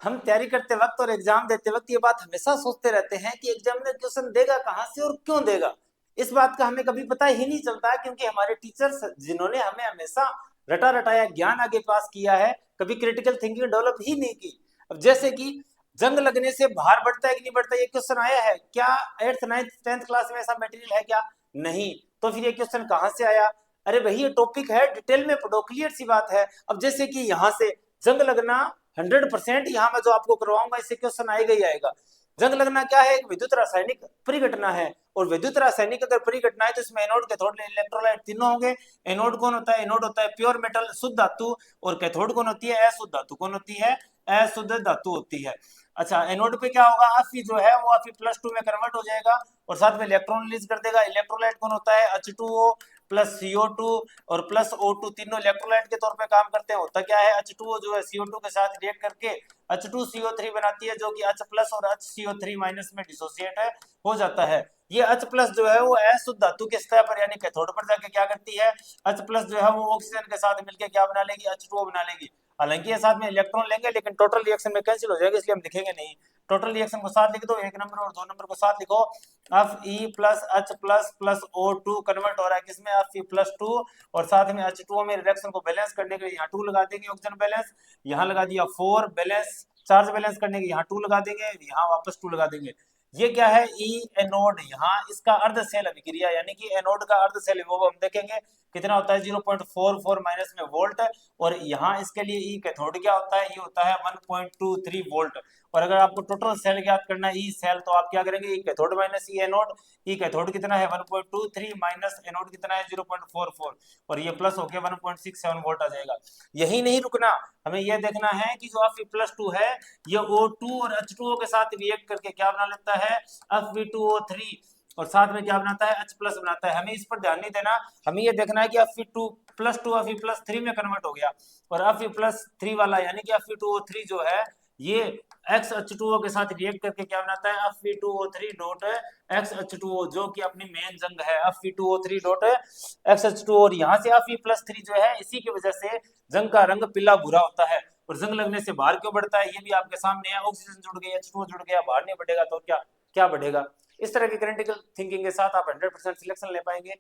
हम तैयारी करते वक्त और एग्जाम देते वक्त ये बात हमेशा सोचते रहते हैं कि एग्जामिनर क्वेश्चन देगा कहाँ से और क्यों देगा। इस बात का हमें कभी पता ही नहीं चलता, क्योंकि हमारे टीचर्स जिन्होंने हमें हमेशा रटा रटाया ज्ञान आगे पास किया है, कभी क्रिटिकल थिंकिंग डेवलप ही नहीं की। अब जैसे कि जंग लगने से भार बढ़ता है कि नहीं बढ़ता, ये क्वेश्चन आया है क्या? 8th 9th 10th क्लास में ऐसा मटेरियल है क्या? नहीं। तो फिर ये क्वेश्चन कहाँ से आया? अरे भाई ये टॉपिक है, डिटेल में पढ़ो, क्लियर सी बात है। अब जैसे कि यहाँ से जंग लगना 100% यहाँ मैं जो आपको करवाऊंगा इससे क्वेश्चन आएगा ही आएगा। जंग लगना क्या है? एक विद्युत रासायनिक परिघटना है, और विद्युत रासायनिक अगर परिघटना है तो इसमें एनोड कैथोड इलेक्ट्रोलाइट तीनों होंगे। एनोड कौन होता है? एनोड होता है प्योर मेटल शुद्ध धातु, और कैथोड कौन होती है? अशुद्ध धातु। कौन होती है? अशुद्ध धातु होती है। अच्छा, एनोड पे क्या होगा? Fe जो है वो Fe+2 में कन्वर्ट हो जाएगा और साथ में इलेक्ट्रॉन रिलीज कर देगा। इलेक्ट्रोलाइट कौन होता है? H2O प्लस CO2 और प्लस O2, तीनों इलेक्ट्रोलाइट के तौर पे काम करते हैं। होता क्या है? H2O जो है CO2 के साथ रिएक्ट करके H2CO3 बनाती है, जो कि H प्लस और HCO3 माइनस में डिसोसिएट हो जाता है। ये H प्लस जो है वो अशुद्ध धातु के सतह पर यानी कैथोड पर जाके क्या करती है? H प्लस जो है वो ऑक्सीजन के साथ मिलकर क्या बना लेगी? H2O बना लेगी। हालांकि ये साथ में इलेक्ट्रॉन लेंगे लेकिन टोटल रिएक्शन में कैंसिल हो जाएगा, इसलिए हम लिखेंगे नहीं। टोटल रिएक्शन को साथ लिख दो, 1 नंबर और 2 नंबर को साथ लिखो। Fe plus H plus plus O2 convert हो रहा है किसमें? Fe+2, और साथ में H2O में रिएक्शन को बैलेंस करने के लिए यहाँ 2 लगा देंगे, ऑक्सीजन बैलेंस यहाँ लगा दिया 4, बैलेंस चार्ज बैलेंस करने के यहाँ 2 लगा देंगे, यहाँ वापस 2 लगा देंगे। ये क्या है? ई एनोड। यहाँ इसका अर्ध सेल अभिक्रिया यानी कि एनोड का अर्ध सेल वो हम देखेंगे कितना होता है? 0.44 माइनस में वोल्ट। और यहाँ इसके लिए ई कैथोड क्या होता है? ये होता है 1.23 वोल्ट। और अगर आपको टोटल सेल ज्ञात करना है ई सेल, तो आप क्या करेंगे? ई कैथोड माइनस ई एनोड। ई कैथोड कितना है? 1.23 माइनस एनोड कितना है? 0.44, और ये प्लस होके 1.67 वोल्ट आ जाएगा। यही नहीं रुकना, हमें यह देखना है कि जो Fe+2 है ये O2 और H2O के साथ रिएक्ट करके क्या बना लेता है? Fe2O3, और साथ में क्या बनाता है? H प्लस बनाता है। हमें इस पर ध्यान नहीं देना, हमें ये देखना है कि Fe2+2 Fe+3 में कन्वर्ट हो गया, और Fe+3 वाला यानी कि Fe2O3 जो है ये XH2O के साथ रिएक्ट करके क्या बनाता है? Fe2O3 डॉट XH2O, जो कि अपनी मेन जंग है Fe2O3 डॉट XH2O। और यहाँ से Fe+3 जो है इसी की वजह से जंग का रंग पीला भूरा होता है। और जंग लगने से बाहर क्यों बढ़ता है ये भी आपके सामने है। ऑक्सीजन जुड़ गई, H2O जुड़ गया, बाहर नहीं बढ़ेगा तो क्या क्या बढ़ेगा? इस तरह की क्रिटिकल थिंकिंग के साथ आप 100% सिलेक्शन ले पाएंगे।